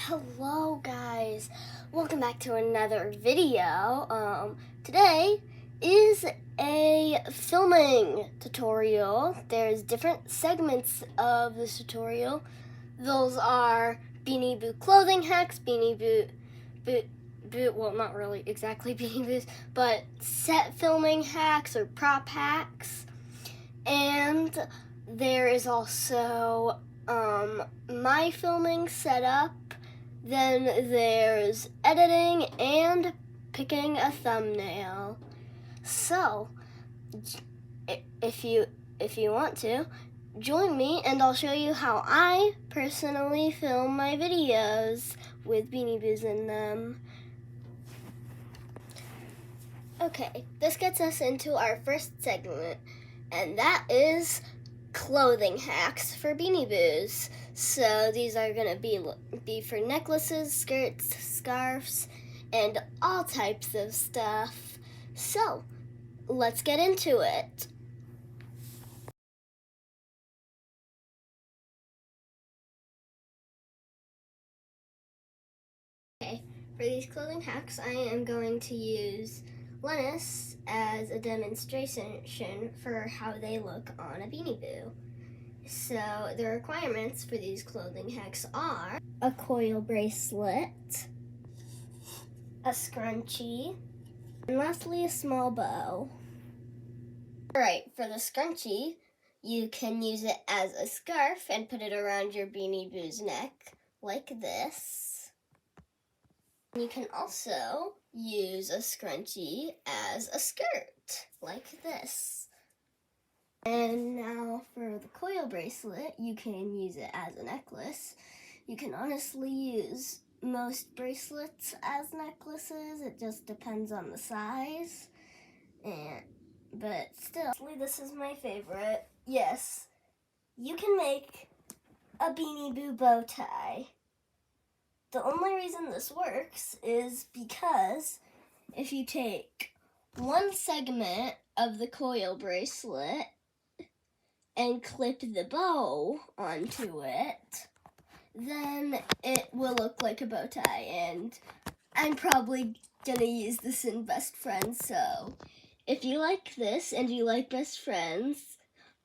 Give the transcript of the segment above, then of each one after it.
Hello guys, welcome back to another video. Today is a filming tutorial. There's different segments of this tutorial. Those are Beanie Boo clothing hacks, Beanie Boo, well, not really exactly Beanie Boos, but set filming hacks or prop hacks. And there is also my filming setup. Then there's editing and picking a thumbnail. So, if you want to, join me and I'll show you how I personally film my videos with Beanie Boos in them. Okay, this gets us into our first segment, and that is clothing hacks for Beanie Boos. So these are going to be for necklaces, skirts, scarves, and all types of stuff. So let's get into it. Okay, for these clothing hacks, I am going to use Linus as a demonstration for how they look on a Beanie Boo. So the requirements for these clothing hacks are a coil bracelet, a scrunchie, and lastly a small bow. Alright, for the scrunchie, you can use it as a scarf and put it around your Beanie Boo's neck, like this. You can also use a scrunchie as a skirt, like this. And now for the coil bracelet, you can use it as a necklace. You can honestly use most bracelets as necklaces. It just depends on the size. But still, this is my favorite. Yes, you can make a Beanie Boo bow tie. The only reason this works is because if you take one segment of the coil bracelet and clip the bow onto it, then it will look like a bow tie, and I'm probably gonna use this in Best Friends, so if you like this and you like Best Friends,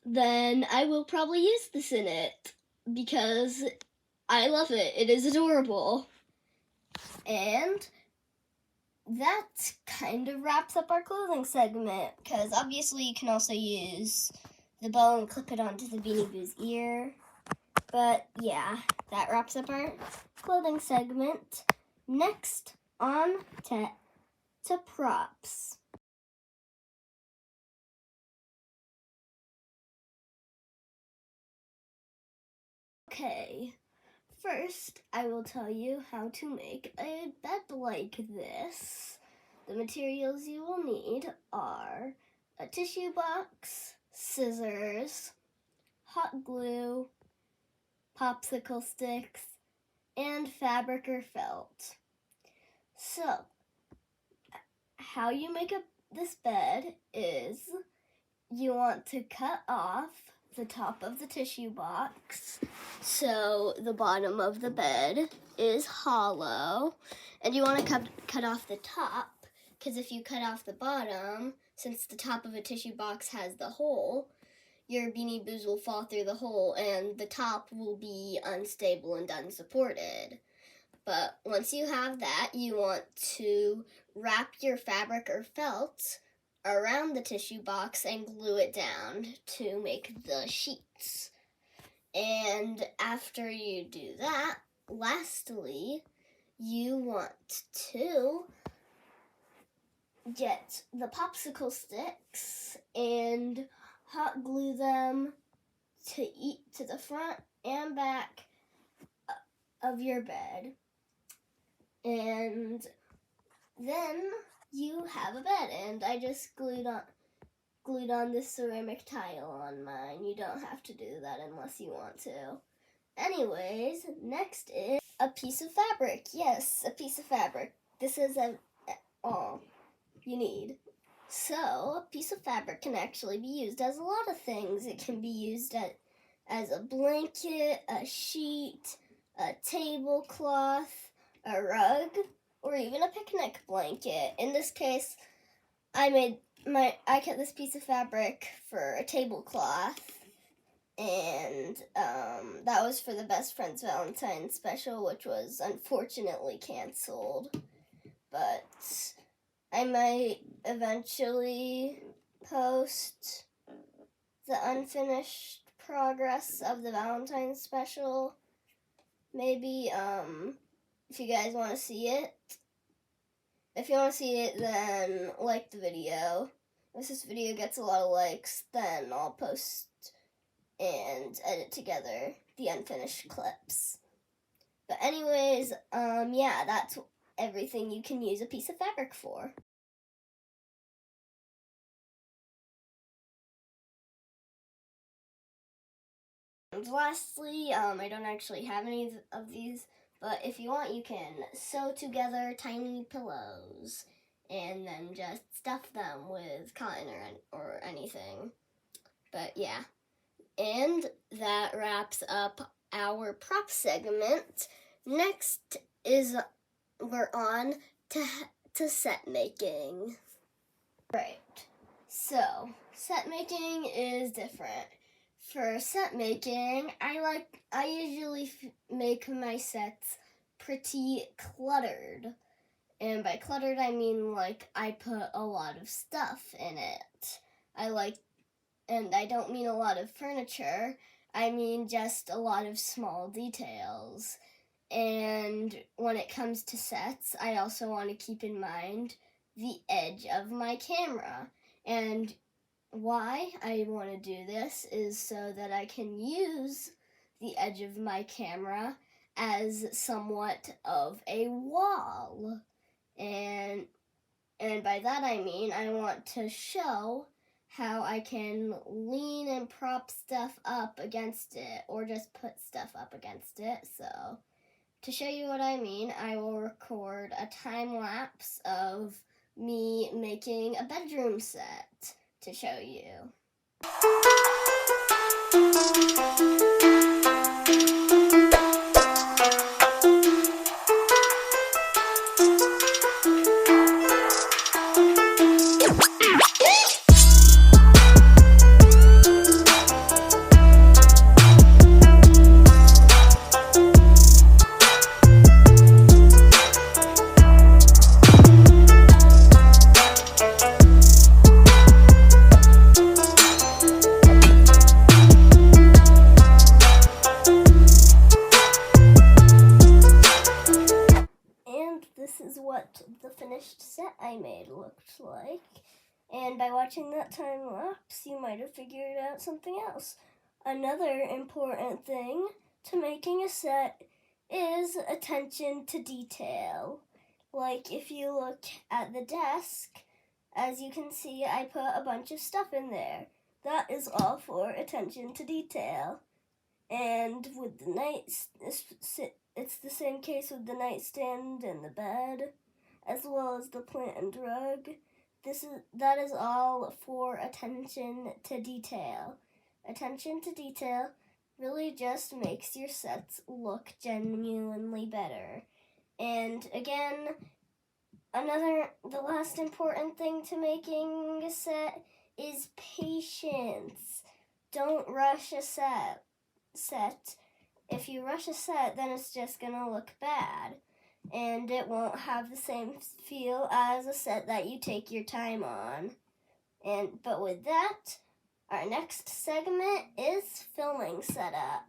then I will probably use this in it, because I love it. It is adorable. And that kind of wraps up our clothing segment, because obviously you can also use the bow and clip it onto the Beanie Boo's ear. But yeah, that wraps up our clothing segment. Next, on to props. Okay, first I will tell you how to make a bed like this. The materials you will need are a tissue box, scissors, hot glue, popsicle sticks, and fabric or felt. So, how you make this bed is you want to cut off the top of the tissue box so the bottom of the bed is hollow, and you want to cut off the top, because if you cut off the bottom, since the top of a tissue box has the hole, your Beanie Boos will fall through the hole and the top will be unstable and unsupported. But once you have that, you want to wrap your fabric or felt around the tissue box and glue it down to make the sheets. And after you do that, lastly, you want to get the popsicle sticks and hot glue them to the front and back of your bed. And then you have a bed, and I just glued on this ceramic tile on mine. You don't have to do that unless you want to. Anyways, next is a piece of fabric. Yes, a piece of fabric. This is all you need. So, a piece of fabric can actually be used as a lot of things. It can be used as a blanket, a sheet, a tablecloth, a rug, or even a picnic blanket. In this case, I cut this piece of fabric for a tablecloth, and that was for the Best Friends Valentine's special, which was unfortunately canceled. But I might eventually post the unfinished progress of the Valentine's special. Maybe, if you guys want to see it. If you want to see it, then like the video. If this video gets a lot of likes, then I'll post and edit together the unfinished clips. But anyways, yeah, that's everything you can use a piece of fabric for. And lastly, I don't actually have any of these, but if you want, you can sew together tiny pillows and then just stuff them with cotton or anything. But yeah, and that wraps up our prop segment. Next is we're on to set making. Right. So set making is different. For set making, I usually make my sets pretty cluttered. And by cluttered, I mean like I put a lot of stuff in it. And I don't mean a lot of furniture. I mean just a lot of small details. And when it comes to sets, I also want to keep in mind the edge of my camera. And why I want to do this is so that I can use the edge of my camera as somewhat of a wall. And by that I mean I want to show how I can lean and prop stuff up against it, or just put stuff up against it. So to show you what I mean, I will record a time lapse of me making a bedroom set to show you. This is what the finished set I made looked like. And by watching that time lapse, you might have figured out something else. Another important thing to making a set is attention to detail. Like if you look at the desk, as you can see, I put a bunch of stuff in there. That is all for attention to detail. And with the it's the same case with the nightstand and the bed, as well as the plant and rug. That is all for attention to detail. Attention to detail really just makes your sets look genuinely better. And again, the last important thing to making a set is patience. Don't rush a set. If you rush a set, then it's just gonna look bad, and it won't have the same feel as a set that you take your time on. But with that, our next segment is filming setup.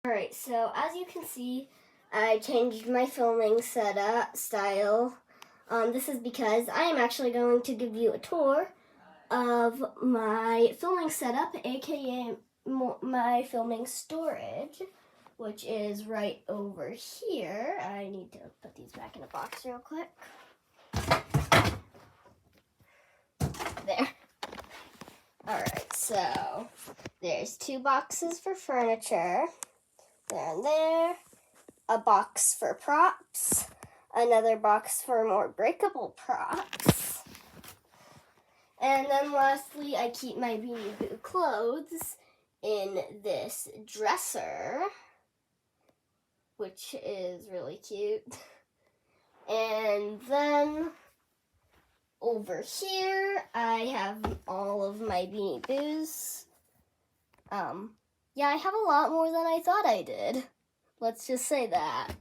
Alright, so as you can see, I changed my filming setup style. This is because I am actually going to give you a tour of my filming setup, aka my filming storage, which is right over here. I need to put these back in a box real quick. There. Alright, so there's 2 boxes for furniture. There and there. A box for props. Another box for more breakable props. And then lastly, I keep my Beanie Boo clothes in this dresser, which is really cute. And then over here, I have all of my Beanie Boos. Yeah, I have a lot more than I thought I did. Let's just say that.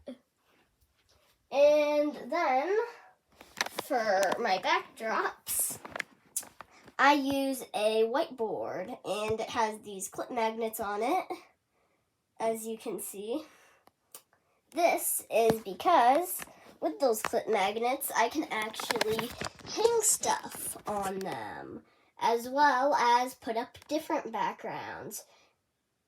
And then, for my backdrops, I use a whiteboard, and it has these clip magnets on it, as you can see. This is because with those clip magnets, I can actually hang stuff on them, as well as put up different backgrounds.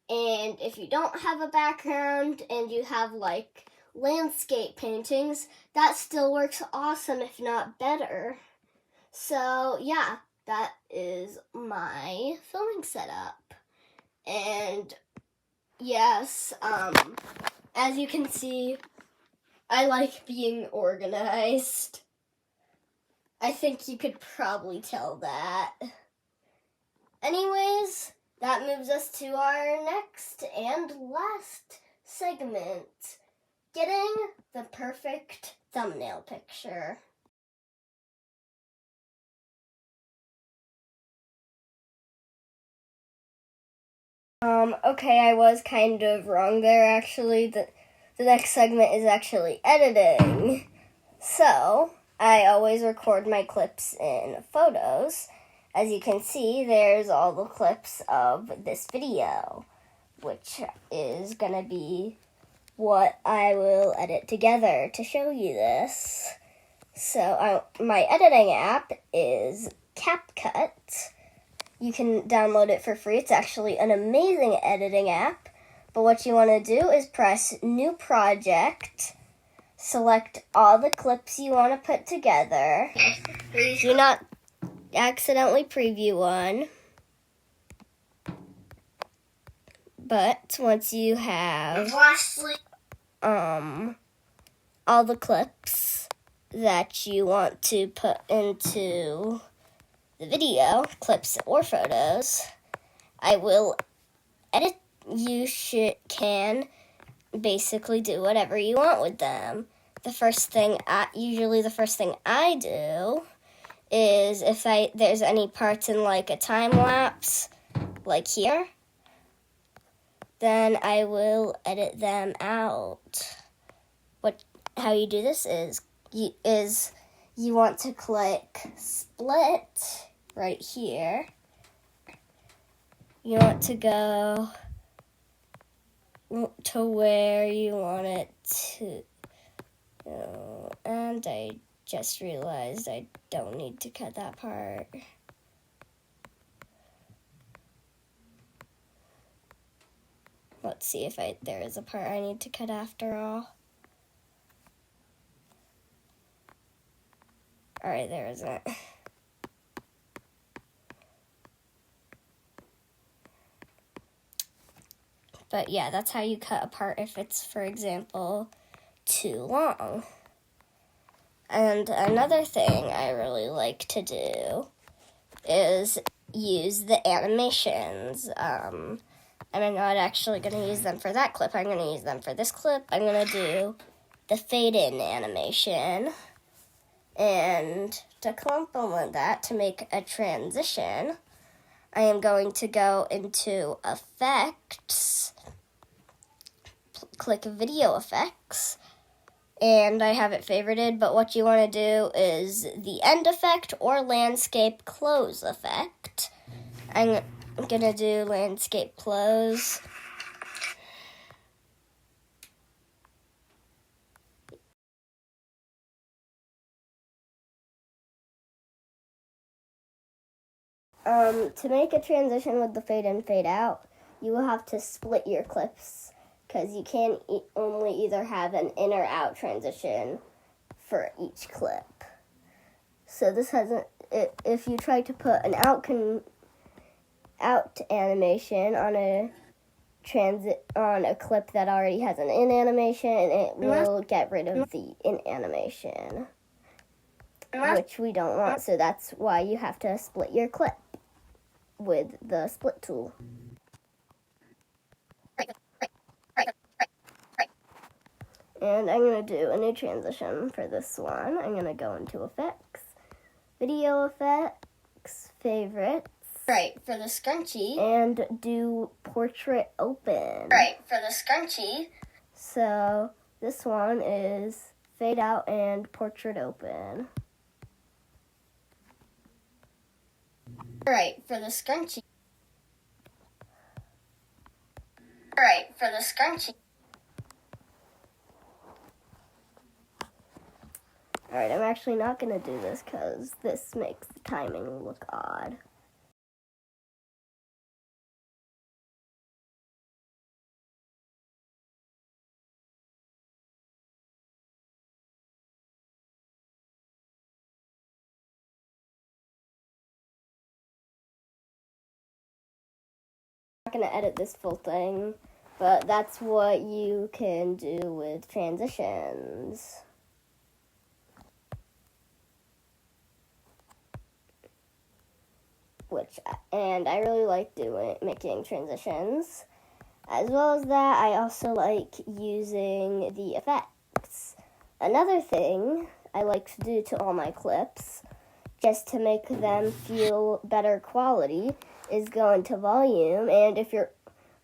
And if you don't have a background and you have like landscape paintings, that still works awesome, if not better. So yeah, that is my filming setup. And yes, as you can see, I like being organized. I think you could probably tell that. Anyways, that moves us to our next and last segment, getting the perfect thumbnail picture. Okay, I was kind of wrong there, actually. The next segment is actually editing. So, I always record my clips in photos. As you can see, there's all the clips of this video, which is gonna be what I will edit together to show you this. So, my editing app is CapCut. You can download it for free. It's actually an amazing editing app. But what you want to do is press New Project, select all the clips you want to put together. Do not accidentally preview one. But once you have all the clips that you want to put into the video, clips or photos, I will edit. You can basically do whatever you want with them. Usually the first thing I do is if there's any parts in like a time lapse, like here, then I will edit them out. How you do this is you want to click split right here. You want to go to where you want it to go. And I just realized I don't need to cut that part. Let's see if there is a part I need to cut after all. Alright, there isn't. But yeah, that's how you cut a part if it's, for example, too long. And another thing I really like to do is use the animations. I'm not actually going to use them for that clip. I'm going to use them for this clip. I'm going to do the fade-in animation. And to complement that, to make a transition, I am going to go into Effects, click Video Effects, and I have it favorited, but what you want to do is the End Effect or Landscape Close Effect. I'm going to do Landscape Close. To make a transition with the fade in, fade out, you will have to split your clips because you can't only either have an in or out transition for each clip. So this hasn't. If you try to put an out animation on a clip that already has an in animation, it will get rid of the in animation. which we don't want, so that's why you have to split your clip with the split tool. And I'm going to do a new transition for this one. I'm going to go into Effects, Video Effects, Favorites. Right, for the scrunchie. And do Portrait Open. Right, for the scrunchie. So this one is Fade Out and Portrait Open. Right, for the scrunchie. Right, for the scrunchie. Alright, I'm actually not going to do this because this makes the timing look odd. I'm not going to edit this full thing, but that's what you can do with transitions. And I really like making transitions. As well as that, I also like using the effects. Another thing I like to do to all my clips, just to make them feel better quality, is go into volume, and if your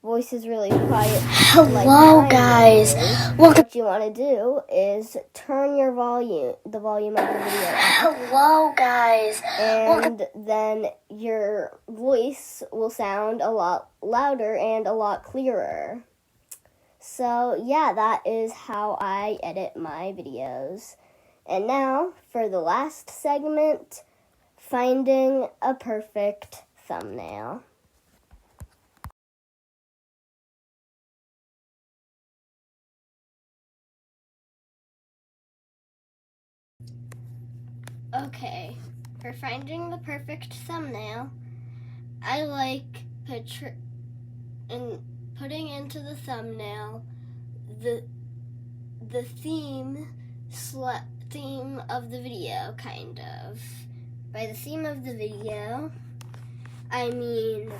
voice is really quiet, hello guys, what you want to do is turn the volume of the video up. Hello guys, and then your voice will sound a lot louder and a lot clearer. So yeah, that is how I edit my videos. And now for the last segment, finding a perfect thumbnail. Okay, for finding the perfect thumbnail, I like putting into the thumbnail the theme of the video, kind of. By the theme of the video, I mean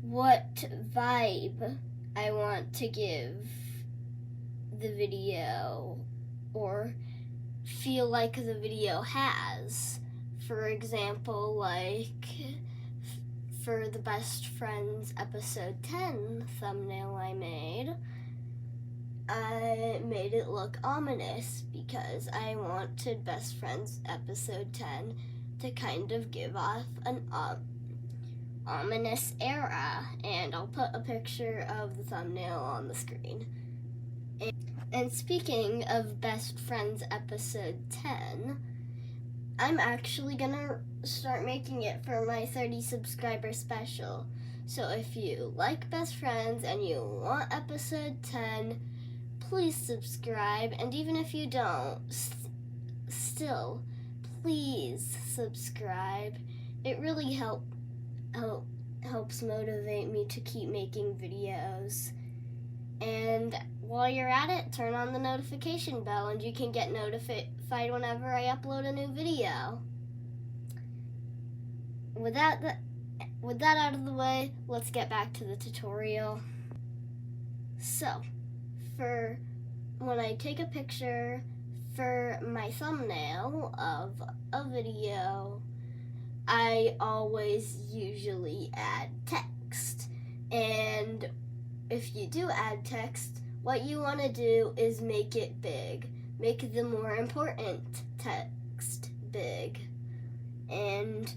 what vibe I want to give the video or feel like the video has. For example, like for the Best Friends episode 10 thumbnail I made it look ominous because I wanted Best Friends episode 10 to kind of give off an ominous era, and I'll put a picture of the thumbnail on the screen. And speaking of Best Friends episode 10, I'm actually gonna start making it for my 30 subscriber special. So if you like Best Friends and you want episode 10, please subscribe. And even if you don't, still, please subscribe. It really helps motivate me to keep making videos. And while you're at it, turn on the notification bell and you can get notified whenever I upload a new video. With that out of the way, let's get back to the tutorial. So, for when I take a picture for my thumbnail of a video, I always usually add text. And if you do add text, what you want to do is make it big. Make the more important text big. And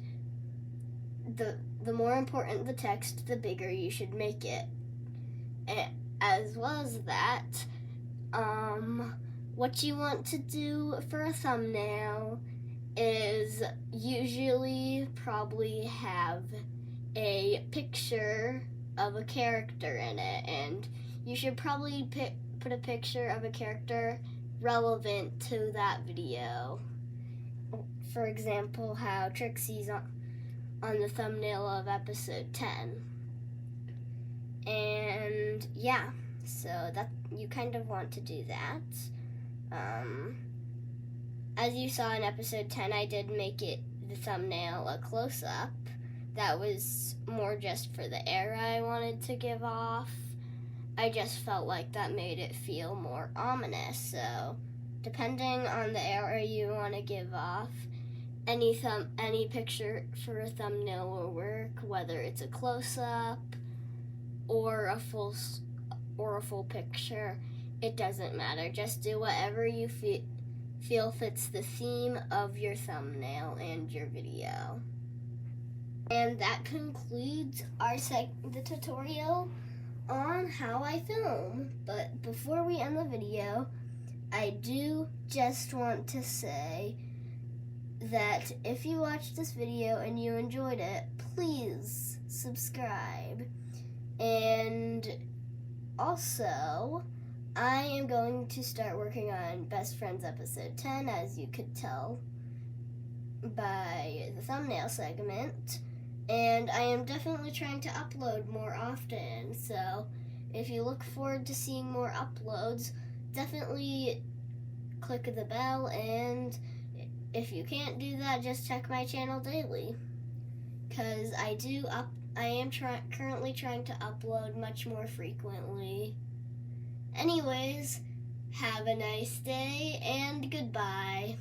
the more important the text, the bigger you should make it. And as well as that, what you want to do for a thumbnail is usually probably have a picture of a character in it, and you should probably put a picture of a character relevant to that video. For example, how Trixie's on the thumbnail of episode 10. And yeah, so that you kind of want to do that. As you saw in episode 10, I did make the thumbnail a close-up. That was more just for the air I wanted to give off. I just felt like that made it feel more ominous. So, depending on the air you want to give off, any picture for a thumbnail will work, whether it's a close-up or a full picture. It doesn't matter. Just do whatever you feel fits the theme of your thumbnail and your video. And that concludes the tutorial on how I film. But before we end the video, I do just want to say that if you watched this video and you enjoyed it, please subscribe. And also, I am going to start working on Best Friends episode 10, as you could tell by the thumbnail segment. And I am definitely trying to upload more often, so if you look forward to seeing more uploads, definitely click the bell, and if you can't do that, just check my channel daily, because I am currently trying to upload much more frequently. Anyways, have a nice day, and goodbye.